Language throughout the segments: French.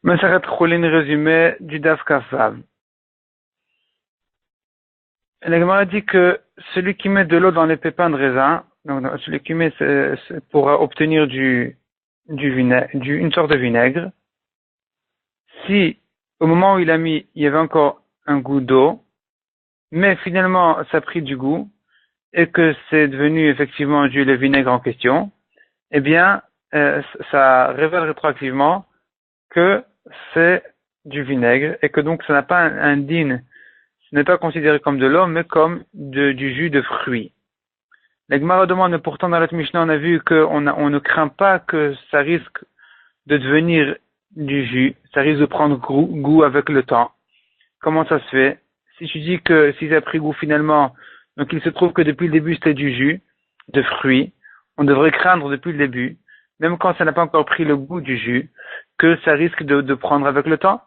Maseret Choulin résumé du Daf Kaf-Vav. La Gemara dit que celui qui met de l'eau dans les pépins de raisin, donc celui qui met pour obtenir du vinaigre, une sorte de vinaigre, si au moment où il a mis, il y avait encore un goût d'eau, mais finalement ça a pris du goût et que c'est devenu effectivement le vinaigre en question, eh bien ça révèle rétroactivement que c'est du vinaigre et que donc ça n'a pas un din. Ce n'est pas considéré comme de l'eau, mais comme du jus de fruits. La Gemara demande, pourtant dans notre Mishnah, on a vu qu'on ne craint pas que ça risque de devenir du jus, ça risque de prendre goût avec le temps. Comment ça se fait? Si tu dis que si ça a pris goût finalement, donc il se trouve que depuis le début c'était du jus de fruits, on devrait craindre depuis le début, même quand ça n'a pas encore pris le goût du jus, que ça risque de prendre avec le temps.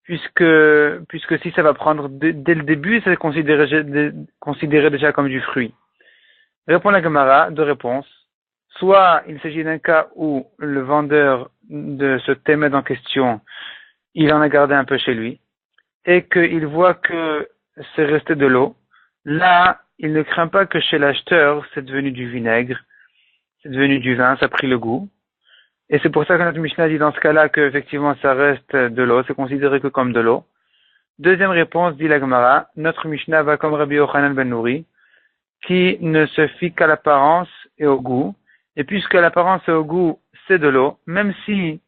Puisque si ça va prendre dès le début, c'est considéré déjà comme du fruit. Répond la Gemara, deux réponses. Soit il s'agit d'un cas où le vendeur de ce témède en question, il en a gardé un peu chez lui, et qu'il voit que c'est resté de l'eau. Là, il ne craint pas que chez l'acheteur, c'est devenu du vinaigre, c'est devenu du vin, ça a pris le goût. Et c'est pour ça que notre Mishnah dit dans ce cas-là que effectivement ça reste de l'eau, c'est considéré que comme de l'eau. Deuxième réponse, dit la Gemara, notre Mishnah va comme Rabbi Yochanan ben Nouri, qui ne se fie qu'à l'apparence et au goût. Et puisque l'apparence et au goût, c'est de l'eau, même si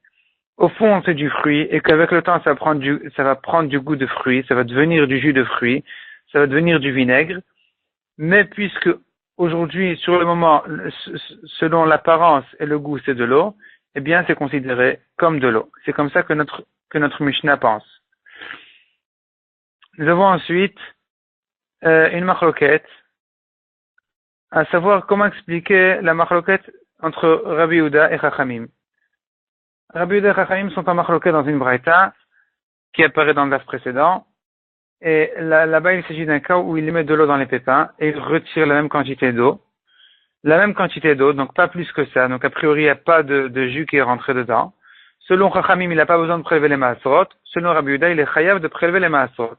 au fond c'est du fruit et qu'avec le temps ça va prendre du goût de fruit, ça va devenir du jus de fruit, ça va devenir du vinaigre, mais puisque aujourd'hui, sur le moment, selon l'apparence et le goût, c'est de l'eau, eh bien, c'est considéré comme de l'eau. C'est comme ça que notre Mishnah pense. Nous avons ensuite une machloket, à savoir comment expliquer la machloket entre Rabbi Yehuda et Chachamim. Rabbi Yehuda et Chachamim sont en machloket dans une braïta qui apparaît dans le daf précédent. Et là-bas, il s'agit d'un cas où il met de l'eau dans les pépins et il retire la même quantité d'eau. La même quantité d'eau, donc pas plus que ça. Donc a priori, il n'y a pas de jus qui est rentré dedans. Selon Chachamim, il n'a pas besoin de prélever les maasrot. Selon Rabbi Yehuda, il est chayav de prélever les maasrot.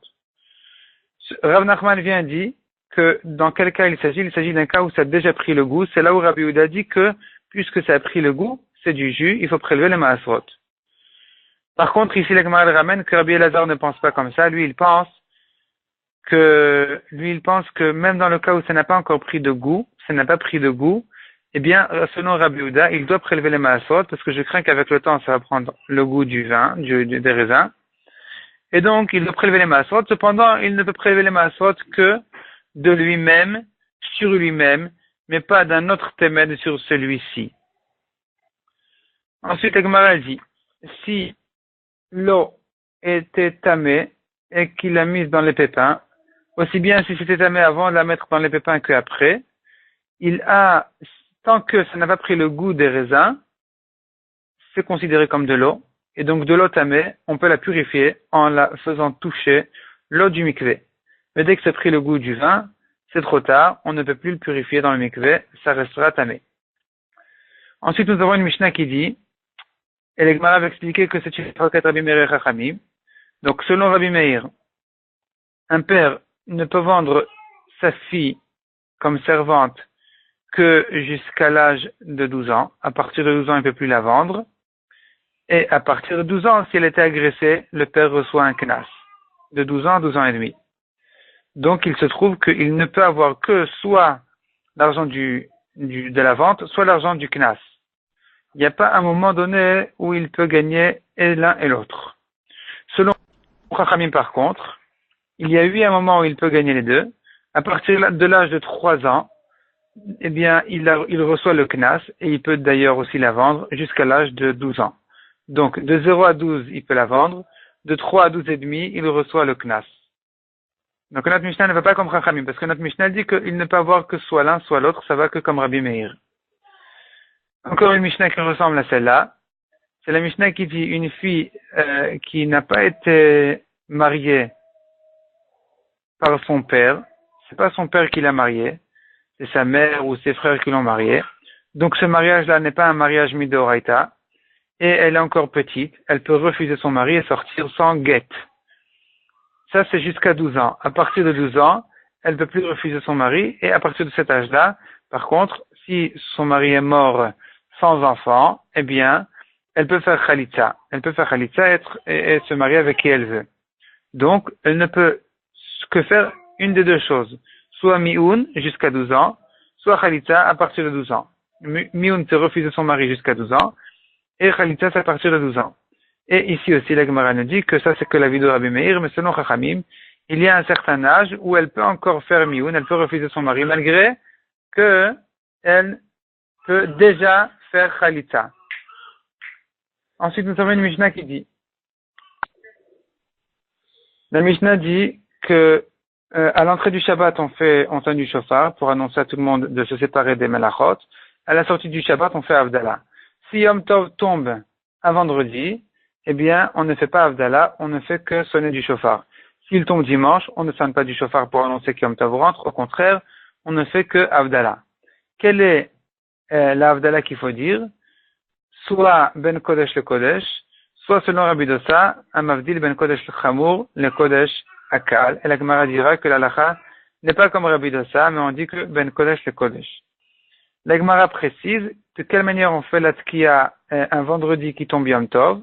Rav Nachman vient dit que dans quel cas il s'agit d'un cas où ça a déjà pris le goût. C'est là où Rabbi Yehuda dit que puisque ça a pris le goût, c'est du jus, il faut prélever les maasrot. Par contre, ici, la Gemara ramène que Rabbi Elazar ne pense pas comme ça. Lui, il pense que même dans le cas où ça n'a pas encore pris de goût, ça n'a pas pris de goût, eh bien, selon Rabbi Yehuda, il doit prélever les maasrot parce que je crains qu'avec le temps, ça va prendre le goût du vin, des raisins. Et donc, il doit prélever les maasrot. Cependant, il ne peut prélever les maasrot que de lui-même, sur lui-même, mais pas d'un autre témède sur celui-ci. Ensuite, la Gemara dit, si l'eau était tamée et qu'il l'a mise dans les pépins, aussi bien si c'était tamé avant de la mettre dans les pépins qu'après, tant que ça n'a pas pris le goût des raisins, c'est considéré comme de l'eau. Et donc de l'eau tamée, on peut la purifier en la faisant toucher l'eau du mikvé. Mais dès que ça a pris le goût du vin, c'est trop tard, on ne peut plus le purifier dans le mikvé, ça restera tamé. Ensuite, nous avons une Mishnah qui dit, et les Gemara va expliquer que c'est une roquette Rabbi Meir et Chachamim. Donc selon Rabbi Meir, un père ne peut vendre sa fille comme servante que jusqu'à l'âge de 12 ans. À partir de 12 ans, il ne peut plus la vendre. Et à partir de 12 ans, si elle était agressée, le père reçoit un knas. De 12 ans à 12 ans et demi. Donc, il se trouve qu'il ne peut avoir que soit l'argent de la vente, soit l'argent du knas. Il n'y a pas un moment donné où il peut gagner et l'un et l'autre. Selon Chachamim, par contre, il y a eu un moment où il peut gagner les deux. À partir de l'âge de 3 ans, eh bien, il reçoit le knas et il peut d'ailleurs aussi la vendre jusqu'à l'âge de 12 ans. Donc, de 0 à 12, il peut la vendre. De 3 à 12 et demi, il reçoit le knas. Donc, notre Mishnah ne va pas comme Chachamim, parce que notre Mishnah dit qu'il ne peut avoir que soit l'un, soit l'autre, ça va que comme Rabbi Meir. Encore une Mishnah qui ressemble à celle-là. C'est la Mishnah qui dit une fille qui n'a pas été mariée par son père. C'est pas son père qui l'a mariée. C'est sa mère ou ses frères qui l'ont mariée. Donc ce mariage-là n'est pas un mariage midoraita. et elle est encore petite, elle peut refuser son mari et sortir sans guet. Ça, c'est jusqu'à 12 ans. À partir de 12 ans, elle ne peut plus refuser son mari, et à partir de cet âge-là, par contre, si son mari est mort sans enfant, eh bien, elle peut faire khalitza. Elle peut faire khalitza et se marier avec qui elle veut. Donc, elle ne peut que faire une des deux choses. Soit mioun jusqu'à 12 ans, soit khalitza à partir de 12 ans. Mioun, c'est refuser son mari jusqu'à 12 ans, et khalitza, c'est à partir de 12 ans. Et ici aussi, la Gemara nous dit que ça, c'est que la vie de Rabbi Meir, mais selon Chachamim, il y a un certain âge où elle peut encore faire mioun, elle peut refuser son mari, malgré que elle peut déjà faire khalitza. Ensuite, nous avons une Mishnah qui dit, la Mishnah dit que à l'entrée du Shabbat, on sonne du shofar pour annoncer à tout le monde de se séparer des melachot. À la sortie du Shabbat, on fait Havdalah. Si Yom Tov tombe un vendredi, eh bien, on ne fait pas Havdalah, on ne fait que sonner du shofar. S'il tombe dimanche, on ne sonne pas du shofar pour annoncer que Yom Tov rentre. Au contraire, on ne fait que Havdalah. Quelle est la Havdalah qu'il faut dire? Soit Ben Kodesh le Kodesh, soit selon Rabbi Dossa, un Mavdil Ben Kodesh le Chamour, le Kodesh Akal. Et la Gemara dira que l'Alacha n'est pas comme Rabbi Dossa, mais on dit que Ben Kodesh le Kodesh. La Gemara précise de quelle manière on fait la Tkiya un vendredi qui tombe Yom Tov.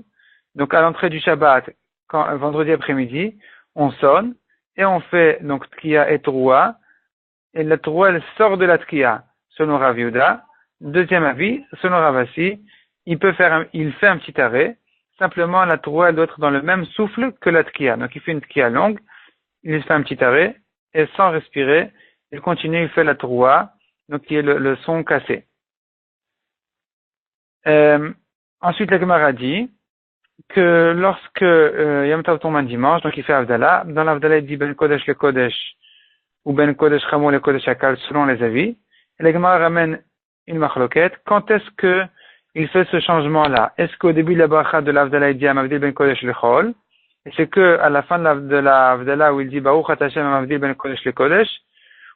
Donc à l'entrée du Shabbat, un vendredi après-midi, on sonne et on fait donc Tkiya et Troua. Et la Troua, elle sort de la Tkiya selon Rav Yehuda. Deuxième avis, selon Ravasi, il fait un petit arrêt. Simplement, la Troua, elle doit être dans le même souffle que la Tkiya. Donc il fait une Tkiya longue, il fait un petit arrêt et sans respirer, il continue, il fait la Troua, donc qui est le son cassé. Ensuite, la Gemara dit que lorsque Yom Tov tombe un dimanche, donc il fait Havdalah, dans l'Havdalah il dit Ben Kodesh le Kodesh ou Ben Kodesh Chamour le Kodesh Akal selon les avis. Et la Gemara ramène une machloket. Quand est-ce que il fait ce changement-là? Est-ce qu'au début de la bracha de l'Havdalah il dit Amavdil Ben Kodesh le Chol? Et c'est que à la fin de la Havdalah où il dit Baruch Ata Hashem Amavdil Ben Kodesh le Kodesh?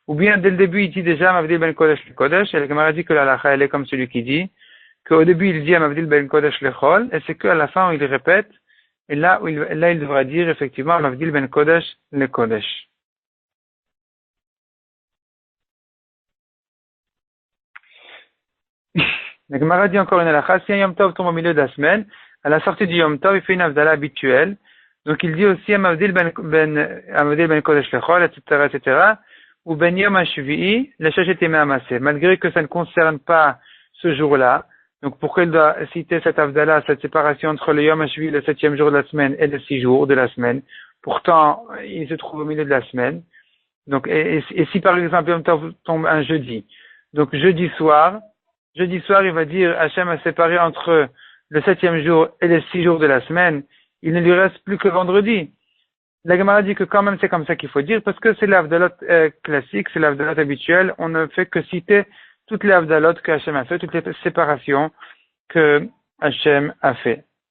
Ou bien dès le début il dit déjà Amavdil Ben Kodesh le Kodesh? Et la Gemara dit que la halakha elle est comme celui qui dit qu'au début il dit Amavdil Ben Kodesh le Chol, et c'est qu'à la fin où il répète, et là il devra dire effectivement Amavdil Ben Kodesh le Kodesh. La Gemara dit encore une halakha, si un Yom Tov tombe au milieu de la semaine, à la sortie du Yom Tov, il fait une Havdalah habituelle. Donc il dit aussi Amavdil Ben Kodesh Lechol, etc., etc., ou Ben Yom HaShvi'i, le Shechet Yemei HaMaseh. Malgré que ça ne concerne pas ce jour-là, donc pourquoi il doit citer cette Havdalah, cette séparation entre le Yom HaShvi'i, le 7e jour de la semaine, et le 6 jours de la semaine? Pourtant, il se trouve au milieu de la semaine. Donc, et si par exemple Yom Tov tombe un jeudi, donc jeudi soir, il va dire Hachem a séparé entre le 7e jour et les 6 jours de la semaine. Il ne lui reste plus que vendredi. La Gemara dit que quand même c'est comme ça qu'il faut dire parce que c'est l'Havdalot classique, c'est l'Havdalot habituel. On ne fait que citer toutes les Havdalot que Hachem a fait, toutes les séparations que Hachem a fait.